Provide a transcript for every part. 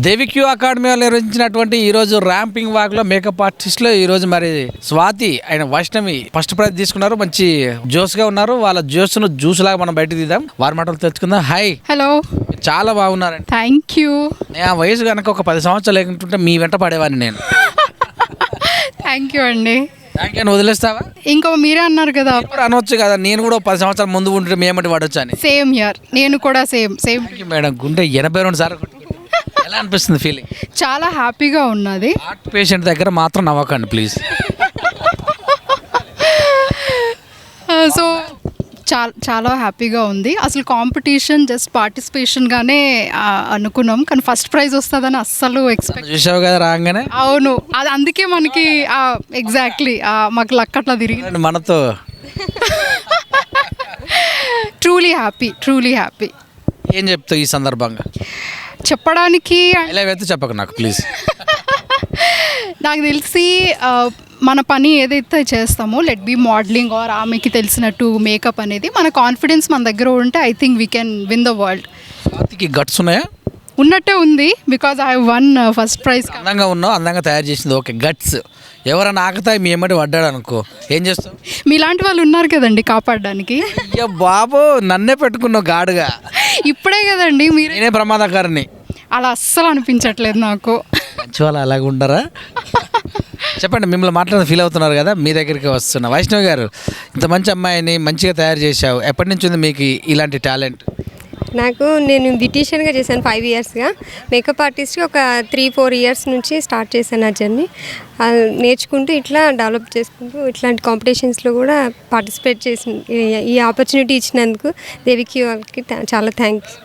దేవిక్యూ academy వాళ్ళు నిర్వహించినటువంటి ఈరోజు ర్యాంపింగ్ వాక్లో మేకప్ ఆర్టిస్ట్లో ఈరోజు మరి స్వాతి ఆయన వైష్ణవి ఫస్ట్ ప్రైజ్ తీసుకున్నారు. మంచి జోస్గా ఉన్నారు. వాళ్ళ జోస్ను జ్యూస్ లాగా మనం బయట తీద్దాం. వారి మాటలు తెచ్చుకుందాం. హాయ్, హలో, చాలా బాగున్నారండి. Thank you. ఆ వయసు కనుక ఒక 10 సంవత్సరాలు లేకుంటుంటే మీ వెంట పడేవాడిని నేను. థ్యాంక్ యూ అండి. Thank you. వదిలేస్తావా? ఇంకో మీరే అన్నారు కదా, ఇప్పుడు అనవచ్చు కదా, నేను కూడా 10 సంవత్సరాల ముందు ఉంటే మేమటి పడవచ్చు అని. సేమ్ ఇయర్, నేను కూడా సేమ్. Thank you madam. గుండె 82 సార్లు ఎలా అనిపిస్తుంది ఫీలింగ్? చాలా హ్యాపీగా ఉన్నది. హార్ట్ పేషెంట్ దగ్గర మాత్రం నవ్వకండి ప్లీజ్. సో చాలా హ్యాపీగా ఉంది. అసలు కాంపిటీషన్ జస్ట్ పార్టిసిపేషన్గానే అనుకున్నాం, కానీ ఫస్ట్ ప్రైజ్ వస్తుందని అస్సలు ఎక్స్పెక్ట్. చూసావు కదా రాగానే. అవును, అది అందుకే మనకి ఎగ్జాక్ట్లీ మాకు లక్ అట్లా తిరిగి మనతో. Truly happy. ఏం చెప్తావు ఈ సందర్భంగా? చెప్పడానికి ఇలా అయితే చెప్పకు నాకు ప్లీజ్. నాకు తెలిసి మన పని ఏదైతే చేస్తామో, లెట్ బి మోడలింగ్ ఆర్ ఆమెకి తెలిసినట్టు మేకప్ అనేది, మన కాన్ఫిడెన్స్ మన దగ్గర ఉంటే I think we can win the world. స్వాతికి గట్స్ ఉన్నాయా? ఉన్నట్టే ఉంది, because I won first prize. అందంగా ఉన్నావు, అందంగా తయారు చేసింది ఓకే. గట్స్ ఎవరైనా ఆకతాయి మీ ఏమంటే పడ్డాడు అనుకో, ఏం చేస్తావు? మీలాంటి వాళ్ళు ఉన్నారు కదండి కాపాడడానికి. అయ్యో బాబు, నన్నే పెట్టుకున్నావు గాడుగా. ఇప్పుడే కదండి మీరు. నేనే ప్రమాదకారిని. అలా అస్సలు అనిపించట్లేదు నాకు. మంచి వాళ్ళు అలాగ ఉండరా? చెప్పండి, మిమ్మల్ని మాట్లాడిన ఫీల్ అవుతున్నారు కదా, మీ దగ్గరికి వస్తున్నా. వైష్ణవి గారు, ఇంత మంచి అమ్మాయిని మంచిగా తయారు చేశావు. ఎప్పటి నుంచి ఉంది మీకు ఇలాంటి టాలెంట్? నేను బ్యూటీషియన్గా చేశాను 5 ఇయర్స్గా. మేకప్ ఆర్టిస్ట్గా ఒక 3-4 ఇయర్స్ నుంచి స్టార్ట్ చేశాను ఆ జర్నీ. నేర్చుకుంటూ ఇట్లా డెవలప్ చేసుకుంటూ ఇట్లాంటి కాంపిటీషన్స్లో కూడా పార్టిసిపేట్ చేసి ఈ ఆపర్చునిటీ ఇచ్చినందుకు దేవికి వాళ్ళకి చాలా థ్యాంక్స్.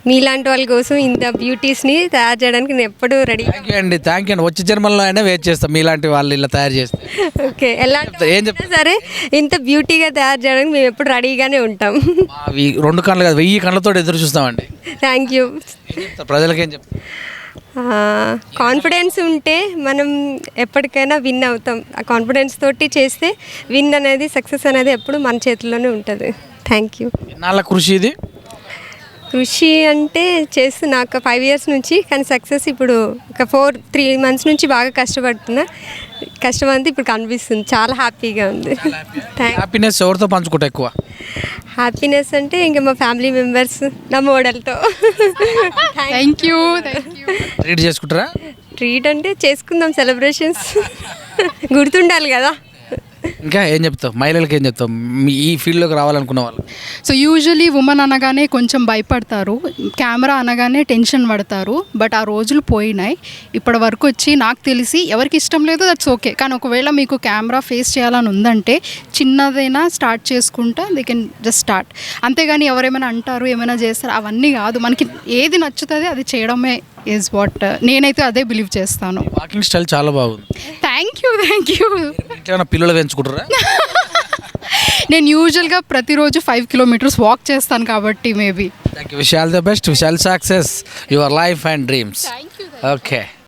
మీలాంటి వాళ్ళ కోసం ఇంత బ్యూటీస్ని తయారు చేయడానికి నేను ఎప్పుడూ రెడీ. Thank you. వచ్చే జన్మల్లో అయినా వెయిట్ చేస్తాం మీలాంటి వాళ్ళు ఇలా తయారు చేస్తే. ఓకే, ఎలా ఏం చెప్తా సరే, ఇంత బ్యూటీగా తయారు చేయడానికి మేము ఎప్పుడు రెడీగానే ఉంటాం. అవి 2 కళ్ళు కాదు, 1000 కళ్ళతో ఎదురు చూస్తామండి. Thank you. ప్రజలకి ఏం చెప్తాం? కాన్ఫిడెన్స్ ఉంటే మనం ఎప్పటికైనా విన్ అవుతాం. ఆ కాన్ఫిడెన్స్ తోటి చేస్తే విన్ అనేది, సక్సెస్ అనేది ఎప్పుడు మన చేతుల్లోనే ఉంటుంది. Thank you. నాళ్ళ కృషి ఇది. కృషి అంటే చేస్తున్నా ఒక 5 ఇయర్స్ నుంచి, కానీ సక్సెస్ ఇప్పుడు ఒక 3 months నుంచి బాగా కష్టపడుతున్నా. కష్టం అంతా ఇప్పుడు కనిపిస్తుంది. చాలా హ్యాపీగా ఉంది. హ్యాపీనెస్ ఎవరితో పంచుకుంటా ఎక్కువ? హ్యాపీనెస్ అంటే ఇంకా మా ఫ్యామిలీ మెంబర్స్, నా మోడల్తో. Thank you. ట్రీట్ చేసుకుంటారా? ట్రీట్ అంటే చేసుకుందాం, సెలబ్రేషన్స్ గుర్తుండాలి కదా. ఇంకా ఏం చెప్తావు మహిళలకి? ఏం చెప్తావు ఈ ఫీల్డ్లోకి రావాలనుకున్న వాళ్ళు? సో యూజువలీ ఉమెన్ అనగానే కొంచెం భయపడతారు, కెమెరా అనగానే టెన్షన్ పడతారు. బట్ ఆ రోజులు పోయినాయి. ఇప్పటి వరకు వచ్చి నాకు తెలిసి ఎవరికి ఇష్టం లేదు, దట్స్ ఓకే. కానీ ఒకవేళ మీకు కెమెరా ఫేస్ చేయాలని ఉందంటే చిన్నదైనా స్టార్ట్ చేసుకుంటా దే కెన్ జస్ట్ స్టార్ట్. అంతేగాని ఎవరేమైనా అంటారు, ఏమైనా చేస్తారు, అవన్నీ కాదు. మనకి ఏది నచ్చుతుంది అది చేయడమే ఈజ్ వాట్ నేనైతే అదే బిలీవ్ చేస్తాను. వాకింగ్ స్టైల్ చాలా బాగుంది. Thank you. ఇంకేమైనా పిల్లలు పెంచుకుంటారా? నేను యూజువల్గా ప్రతిరోజు 5 kilometers వాక్ చేస్తాను కాబట్టి maybe. Thank you. Wish all the best. Wish all success your life and dreams. Okay.